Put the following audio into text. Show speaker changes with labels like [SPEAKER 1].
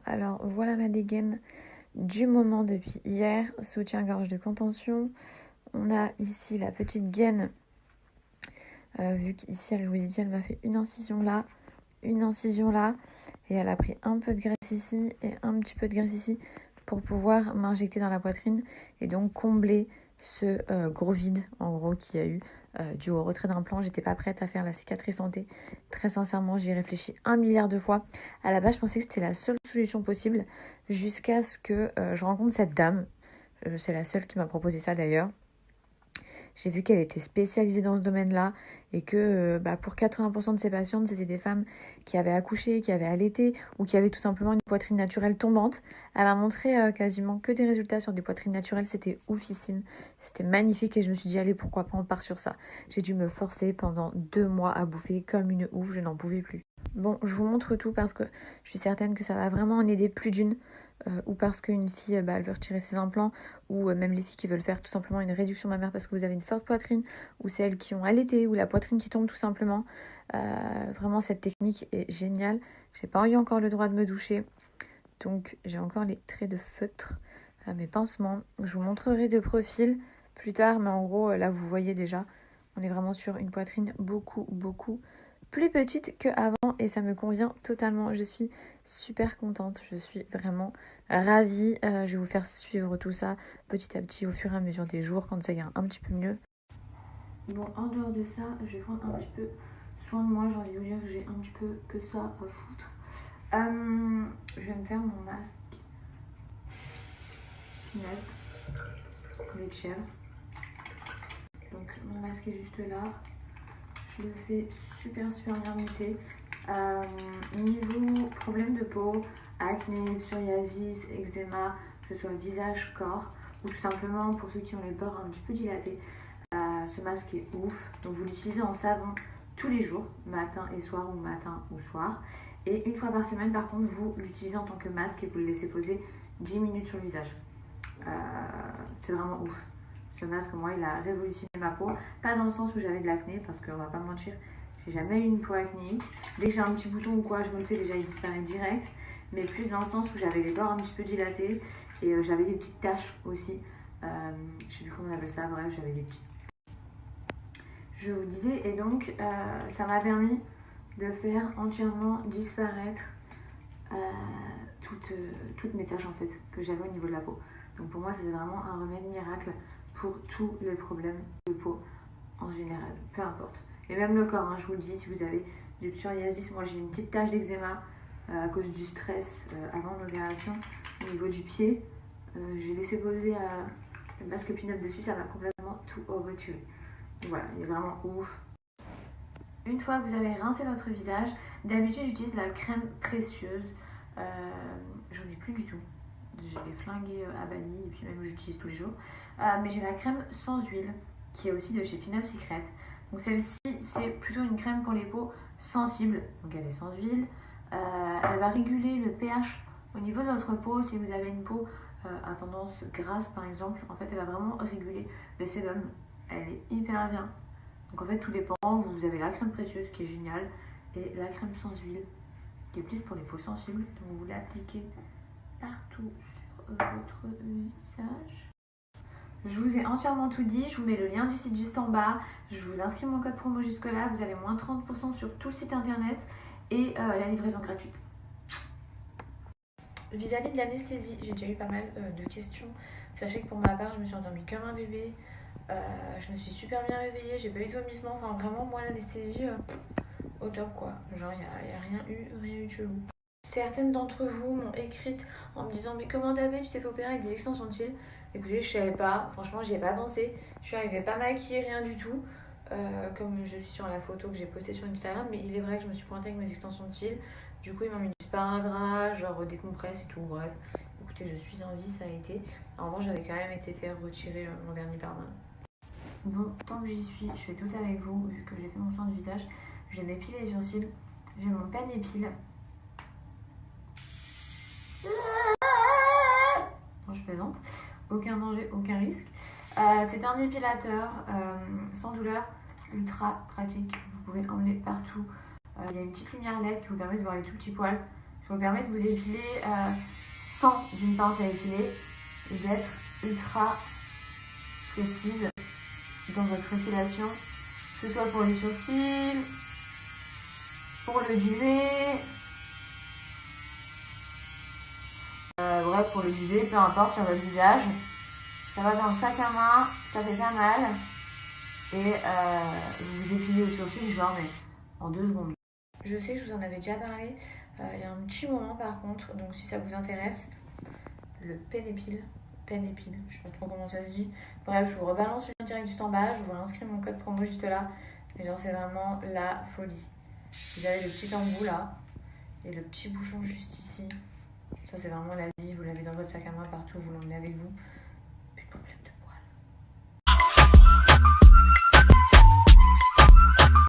[SPEAKER 1] Alors voilà ma dégaine du moment depuis hier. Soutien-gorge de contention. On a ici la petite gaine. Vu qu'ici, je vous ai dit, elle m'a fait une incision là. Et elle a pris un peu de graisse ici et un petit peu de graisse ici pour pouvoir m'injecter dans la poitrine et donc combler ce gros vide en gros qu'il y a eu dû au retrait d'implant. J'étais pas prête à faire la cicatrice santé. Très sincèrement, j'y ai réfléchi 1 milliard de fois. À la base, je pensais que c'était la seule solution possible jusqu'à ce que je rencontre cette dame. C'est la seule qui m'a proposé ça d'ailleurs. J'ai vu qu'elle était spécialisée dans ce domaine-là et que pour 80% de ses patientes, c'était des femmes qui avaient accouché, qui avaient allaité ou qui avaient tout simplement une poitrine naturelle tombante. Elle m'a montré quasiment que des résultats sur des poitrines naturelles. C'était oufissime. C'était magnifique et je me suis dit, allez, pourquoi pas, on part sur ça. J'ai dû me forcer pendant 2 mois à bouffer comme une ouf. Je n'en pouvais plus. Bon, je vous montre tout parce que je suis certaine que ça va vraiment en aider plus d'une. Ou parce qu'une fille elle veut retirer ses implants, ou même les filles qui veulent faire tout simplement une réduction mammaire parce que vous avez une forte poitrine, ou celles qui ont allaité, ou la poitrine qui tombe tout simplement. Vraiment cette technique est géniale. J'ai pas eu encore le droit de me doucher, donc j'ai encore les traits de feutre à mes pincements. Je vous montrerai de profil plus tard, mais en gros là vous voyez déjà, on est vraiment sur une poitrine beaucoup plus petite qu'avant et ça me convient totalement. Je suis super contente, je suis vraiment ravie. Je vais vous faire suivre tout ça petit à petit au fur et à mesure des jours quand ça ira un petit peu mieux. Bon, en dehors de ça, je vais prendre un petit peu soin de moi. J'ai envie de vous dire que j'ai un petit peu que ça à foutre. Je vais me faire mon masque Pinel, lait de chèvre. Donc mon masque est juste là. Je le fais super bien mousser. Niveau problème de peau, acné, psoriasis, eczéma, que ce soit visage, corps, ou tout simplement pour ceux qui ont les pores un petit peu dilatés, ce masque est ouf. Donc vous l'utilisez en savon tous les jours, matin et soir ou matin ou soir. Et une fois par semaine, par contre, vous l'utilisez en tant que masque et vous le laissez poser 10 minutes sur le visage. C'est vraiment ouf. Ce masque, moi, il a révolutionné ma peau. Pas dans le sens où j'avais de l'acné, parce qu'on va pas mentir, j'ai jamais eu une peau acnéique. Dès que j'ai un petit bouton ou quoi, je me le fais, déjà il disparaît direct. Mais plus dans le sens où j'avais les pores un petit peu dilatés et j'avais des petites taches aussi. Je sais plus comment on appelle ça, bref, j'avais des petites. Je vous disais, et donc ça m'a permis de faire entièrement disparaître toutes mes taches en fait que j'avais au niveau de la peau. Donc pour moi, c'est vraiment un remède miracle pour tous les problèmes de peau en général, peu importe. Et même le corps, je vous le dis, si vous avez du psoriasis, moi j'ai une petite tache d'eczéma à cause du stress avant l'opération au niveau du pied. J'ai laissé poser le masque Pinel dessus, ça m'a complètement tout retiré. Donc voilà, il est vraiment ouf. Une fois que vous avez rincé votre visage, d'habitude j'utilise la crème précieuse. J'en ai plus du tout. Je l'ai flinguée à Bali et puis même j'utilise tous les jours. Mais j'ai la crème sans huile qui est aussi de chez Pinup Secret. Donc celle-ci c'est plutôt une crème pour les peaux sensibles. Donc elle est sans huile. Elle va réguler le pH au niveau de votre peau. Si vous avez une peau à tendance grasse par exemple, en fait elle va vraiment réguler le sébum. Elle est hyper bien. Donc en fait tout dépend. Vous avez la crème précieuse qui est géniale et la crème sans huile qui est plus pour les peaux sensibles. Donc vous l'appliquez partout sur votre visage. Je vous ai entièrement tout dit, je vous mets le lien du site juste en bas, je vous inscris mon code promo jusque là, vous avez moins 30% sur tout le site internet et la livraison gratuite. Vis-à-vis de l'anesthésie, j'ai déjà eu pas mal de questions. Sachez que pour ma part, je me suis endormie comme un bébé, je me suis super bien réveillée, j'ai pas eu de vomissement, enfin vraiment moi l'anesthésie au top quoi, genre il n'y a rien eu de chelou. Certaines d'entre vous m'ont écrite en me disant mais comment David tu t'es fait opérer avec des extensions de cils. Écoutez, je savais pas, franchement j'y ai pas pensé. Je suis arrivée pas maquillée, rien du tout. Comme je suis sur la photo que j'ai postée sur Instagram, mais il est vrai que je me suis pointée avec mes extensions de cils. Du coup ils m'ont mis du sparadrap, genre des compresses et tout, bref. Écoutez, je suis en vie, ça a été. En revanche j'avais quand même été faire retirer mon vernis par main. Bon, tant que j'y suis, je fais tout avec vous, vu que j'ai fait mon soin de visage. Je vais m'épiler les sourcils, j'ai mon pen épile. Non, je plaisante. Aucun danger, aucun risque. C'est un épilateur sans douleur, ultra pratique. Vous pouvez emmener partout. Il y a une petite lumière LED qui vous permet de voir les tout petits poils. Ça vous permet de vous épiler sans une pince à épiler et d'être ultra précise dans votre épilation, que ce soit pour les sourcils, pour le duvet, bref, pour le duvet, peu importe, sur votre visage. Ça va dans le sac à main, ça fait pas mal. Et vous vous épilez les sourcils, genre, mais en 2 secondes. Je sais que je vous en avais déjà parlé il y a un petit moment par contre, donc si ça vous intéresse, le Penépile, je sais pas trop comment ça se dit. Bref, je vous rebalance le lien direct juste en bas, je vous inscris mon code promo juste là. Mais genre, c'est vraiment la folie. Vous avez le petit embout là, et le petit bouchon juste ici. Ça, c'est vraiment la vie, vous l'avez dans votre sac à main partout, vous l'emmenez avec vous.